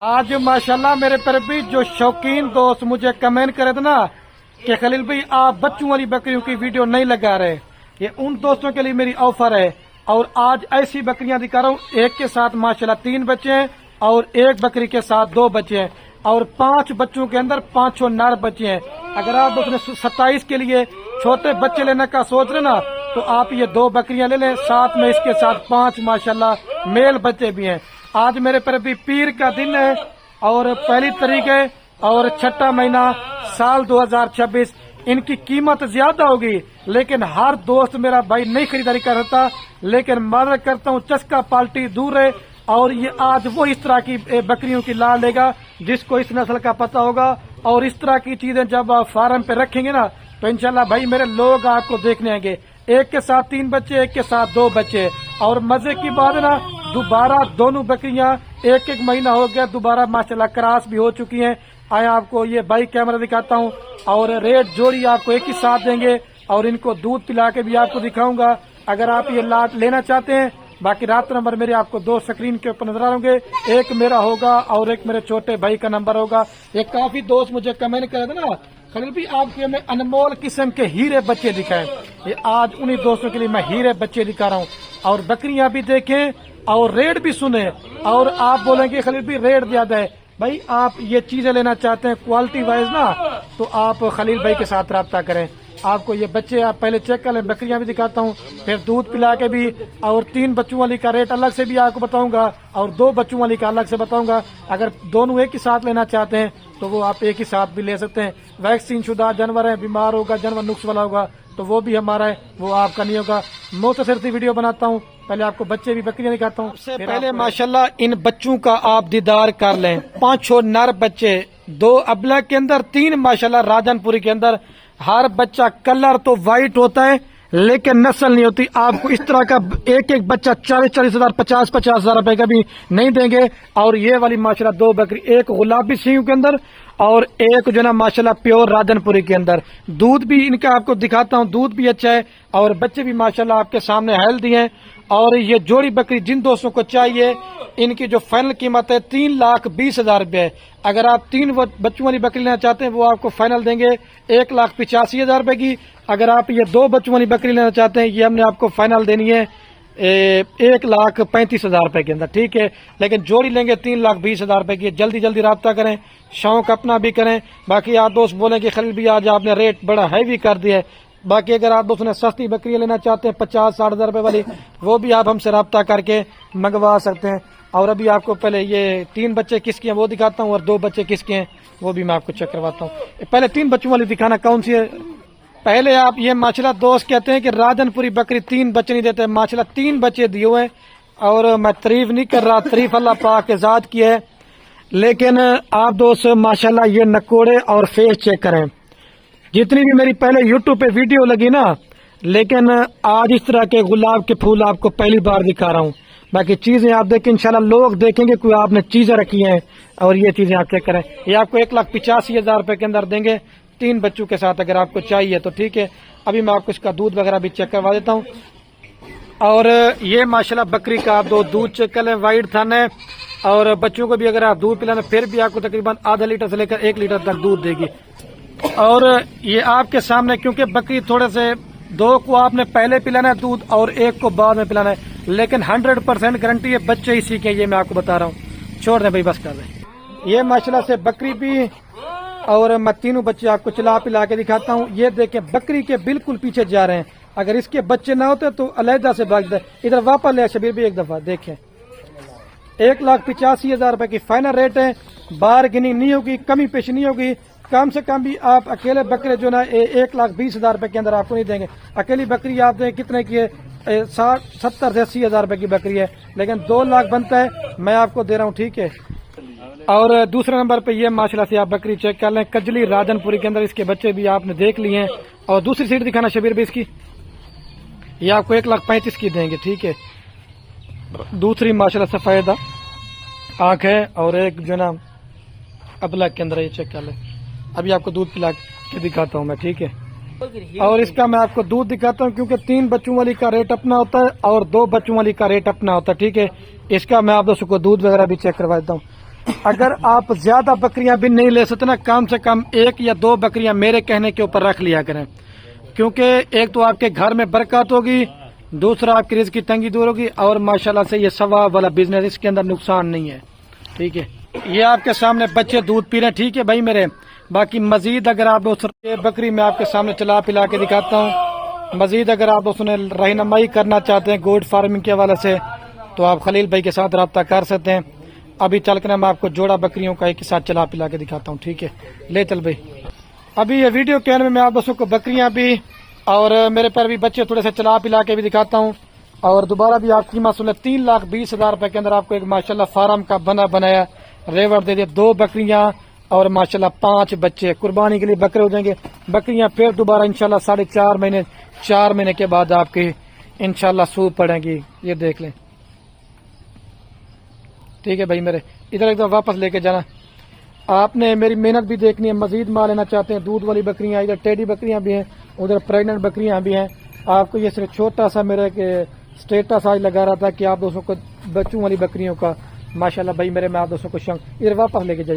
आज माशाल्लाह मेरे पर भी जो शौकीन दोस्त मुझे कमेंट करे थे ना कि खलील भाई आप बच्चों वाली बकरियों की वीडियो नहीं लगा रहे, ये उन दोस्तों के लिए मेरी ऑफर है। और आज ऐसी बकरियां दिखा रहा हूँ, एक के साथ माशाल्लाह 3 बच्चे हैं और एक बकरी के साथ 2 बच्चे हैं और 5 बच्चों के अंदर 5 नर बच्चे हैं। अगर आप दोस्तों 27 के लिए छोटे बच्चे लेने का सोच रहे ना तो आप ये 2 बकरियां ले लें, साथ में इसके साथ 5 माशाल्लाह मेल बच्चे भी हैं। आज मेरे पर भी पीर का दिन है और पहली तारीख है और 6वां महीना साल 2026। इनकी कीमत ज्यादा होगी लेकिन हर दोस्त मेरा भाई नहीं खरीदारी कर सकता, लेकिन मदद करता हूँ चस्का पाल्टी दूर है। और ये आज वो इस तरह की बकरियों की लाल लेगा जिसको इस नस्ल का पता होगा। और इस तरह की चीजें जब आप फार्म पे रखेंगे ना तो इंशाल्लाह भाई मेरे लोग आपको देखने आएंगे। एक के साथ 3 बच्चे, एक के साथ 2 बच्चे। और मजे की बात है ना, दोबारा दोनों बकरियां एक महीना हो गया, दोबारा माशाल्लाह क्रॉस भी हो चुकी हैं। आया आपको ये बाई कैमरा दिखाता हूँ और रेट जोड़ी आपको एक ही साथ देंगे और इनको दूध पिला के भी आपको दिखाऊंगा अगर आप ये लाट लेना चाहते हैं। बाकी रात नंबर मेरे आपको 2 स्क्रीन के ऊपर नजर आ होंगे, एक मेरा होगा और एक मेरे छोटे भाई का नंबर होगा। ये काफी दोस्त मुझे कमेंट करे थे ना खलील भी आपके में अनमोल किस्म के हीरे बच्चे दिखाए, ये आज उन्हीं दोस्तों के लिए मैं हीरे बच्चे दिखा रहा हूँ। और बकरियां भी देखें और रेट भी सुने। और आप बोलेंगे खलील भी रेट ज्यादा है, भाई आप ये चीजें लेना चाहते हैं क्वालिटी वाइज ना तो आप खलील भाई के साथ रब्ता करें। आपको ये बच्चे आप पहले चेक कर लें, बकरियां भी दिखाता हूँ, फिर दूध पिला के भी। और 3 बच्चों वाली का रेट अलग से भी आपको बताऊंगा और 2 बच्चों वाली का अलग से बताऊंगा। अगर दोनों एक ही साथ लेना चाहते हैं तो वो आप एक ही साथ भी ले सकते हैं। वैक्सीन शुदा जानवर है, बीमार होगा जानवर नुक्स वाला होगा तो वो भी हमारा है, वो आपका नहीं होगा। मुख्तसर सी वीडियो बनाता हूँ, पहले आपको बच्चे भी बकरियां दिखाता हूँ। उससे पहले माशाल्लाह इन बच्चों का आप दीदार कर लें। 5 नर बच्चे, 2 अबला के अंदर, 3 माशाल्लाह राजनपुरी के अंदर। हर बच्चा कलर तो वाइट होता है लेकिन नस्ल नहीं होती। आपको इस तरह का एक बच्चा 40-40 हजार 50-50 हजार रुपए का भी नहीं देंगे। और ये वाली माशाल्लाह 2 बकरी, एक गुलाबी सिंह के अंदर और एक जो ना माशाल्लाह प्योर राजनपुरी के अंदर। दूध भी इनका आपको दिखाता हूँ, दूध भी अच्छा है और बच्चे भी माशाल्लाह आपके सामने हेल्दी हैं। और ये जोड़ी बकरी जिन दोस्तों को चाहिए इनकी जो फाइनल कीमत है 3,20,000 रुपये है। अगर आप 3 बच्चों वाली बकरी लेना चाहते हैं वो आपको फाइनल देंगे 1,85,000 रुपये की। अगर आप ये 2 बच्चों वाली बकरी लेना चाहते हैं ये हमने आपको फाइनल देनी है 1,35,000 रुपये के अंदर, ठीक है। लेकिन जोड़ी लेंगे 3,20,000 रुपये की। जल्दी जल्दी राब्ता करें, शौक अपना भी करें। बाकी आप दोस्त बोलें कि खलील भी आज आपने रेट बड़ा हैवी कर दिया है। बाकी अगर आप दोस्तों ने सस्ती बकरियां लेना चाहते हैं 50-60 हजार रुपये वाली, वो भी आप हमसे राब्ता करके मंगवा सकते हैं। और अभी आपको पहले ये 3 बच्चे किसके हैं वो दिखाता हूँ और 2 बच्चे किसके हैं वो भी मैं आपको चेक करवाता हूँ। पहले 3 बच्चों वाली दिखाना कौन सी है। पहले आप ये माशाल्लाह दोस्त कहते हैं कि राजनपुरी बकरी 3 बच्चे नहीं देते, माशाल्लाह 3 बच्चे दिए हुए हैं। और मैं तारीफ नहीं कर रहा, तारीफ अल्लाह पाक के जात की है। लेकिन आप दोस्त माशाल्लाह ये नकोड़े और फेस चेक करें। जितनी भी मेरी पहले यूट्यूब पे वीडियो लगी ना, लेकिन आज इस तरह के गुलाब के फूल आपको पहली बार दिखा रहा हूँ। बाकी चीजें आप देखें इंशाल्लाह लोग देखेंगे कोई आपने चीजें रखी हैं और ये चीजें आप चेक करें। ये आपको 1,85,000 रुपये के अंदर देंगे 3 बच्चों के साथ अगर आपको चाहिए तो, ठीक है। अभी मैं आपको इसका दूध वगैरह भी चेक करवा देता हूँ। और ये माशाल्लाह बकरी का आप दूध चेक कर लें, वाइट थन है। और बच्चों को भी अगर आप दूध पिलाना फिर भी आपको तकरीबन आधा लीटर से लेकर 1 लीटर तक दूध देगी। और ये आपके सामने क्योंकि बकरी थोड़े से 2 को आपने पहले पिलाना है दूध और 1 को बाद में पिलाना है, लेकिन 100% गारंटी है बच्चे ही सीखें, ये मैं आपको बता रहा हूँ। छोड़ दें भाई, बस कर दें। ये माशाल्लाह से बकरी भी और मैं 3 बच्चे आपको चला पिला के दिखाता हूँ। ये देखें बकरी के बिल्कुल पीछे जा रहे हैं, अगर इसके बच्चे ना होते तो अलहदा से भाग दे। इधर वापस ले शबीर भी एक दफा देखें। 1,85,000 रुपए की फाइनल रेट है, बारगेनिंग नहीं होगी, कमी पेश नहीं होगी। कम से कम भी आप अकेले बकरे जो ना 1,20,000 रुपए के अंदर आपको नहीं देंगे। अकेली बकरी आप दें कितने की है, 60-70 से 80 हजार रुपए की बकरी है, लेकिन 2 लाख बनता है, मैं आपको दे रहा हूँ, ठीक है। और दूसरे नंबर पे ये माशाल्लाह से आप बकरी चेक कर लें, कजली राजनपुरी के अंदर, इसके बच्चे भी आपने देख लिए हैं। और दूसरी सीट दिखाना शबीर भी इसकी, ये आपको 1,35,000 की देंगे, ठीक है। दूसरी माशाल्लाह सफेद आंख है और एक जो ना अबला के अंदर, ये चेक कर लें। अभी आपको दूध पिला के दिखाता हूँ मैं, ठीक है। और इसका मैं आपको दूध दिखाता हूँ क्योंकि 3 बच्चों वाली का रेट अपना होता है और 2 बच्चों वाली का रेट अपना होता है, ठीक है। इसका मैं आप दोस्तों को दूध वगैरह भी चेक करवा देता हूँ। اگر آپ زیادہ بکریاں بھی نہیں لے سکتے نا، کم سے کم 1 یا 2 بکریاں میرے کہنے کے اوپر رکھ لیا کریں، کیونکہ ایک تو آپ کے گھر میں برکات ہوگی، دوسرا آپ کی رزق کی تنگی دور ہوگی، اور ماشاءاللہ سے یہ ثواب والا بزنس، اس کے اندر نقصان نہیں ہے، ٹھیک ہے۔ یہ آپ کے سامنے بچے دودھ پی رہے ہیں، ٹھیک ہے بھائی میرے۔ باقی مزید اگر آپ یہ بکری میں آپ کے سامنے چلا پلا کے دکھاتا ہوں، مزید اگر آپ اس نے رہنمائی کرنا چاہتے ہیں گوڈ فارمنگ کے حوالے سے تو آپ خلیل بھائی کے ساتھ رابطہ کر سکتے ہیں۔ ابھی چل کر میں آپ کو جوڑا بکریوں کا ایک ساتھ چلا پلا کے دکھاتا ہوں، ٹھیک ہے، لے چل بھائی۔ ابھی یہ ویڈیو کے میں آپ دوستوں کو بکریاں بھی اور میرے پر بھی بچے تھوڑے سے چلا پلا کے بھی دکھاتا ہوں، اور دوبارہ بھی آپ کی سنیں 3,20,000 روپے کے اندر آپ کو ایک ماشاءاللہ فارم کا بنایا ریوڑ دے دیا، 2 بکریاں اور ماشاءاللہ 5 بچے قربانی کے لیے بکرے ہو جائیں گے۔ بکریاں پھر دوبارہ انشاءاللہ 4.5 مہینے کے بعد آپ کی انشاءاللہ سوپ پڑیں گی، یہ دیکھ لیں، ٹھیک ہے بھائی میرے۔ ادھر ایک دفعہ واپس لے کے جانا، آپ نے میری محنت بھی دیکھنی ہے، مزید مال لینا چاہتے ہیں، دودھ والی بکریاں، ادھر ٹیڈی بکریاں بھی ہیں، ادھر پریگننٹ بکریاں بھی ہیں۔ آپ کو یہ صرف چھوٹا سا میرا اسٹیٹس آج لگا رہا تھا کہ آپ دوستوں کو بچوں والی بکریوں کا ماشاءاللہ بھائی میرے، میں آپ دوستوں کو ادھر واپس لے کے جا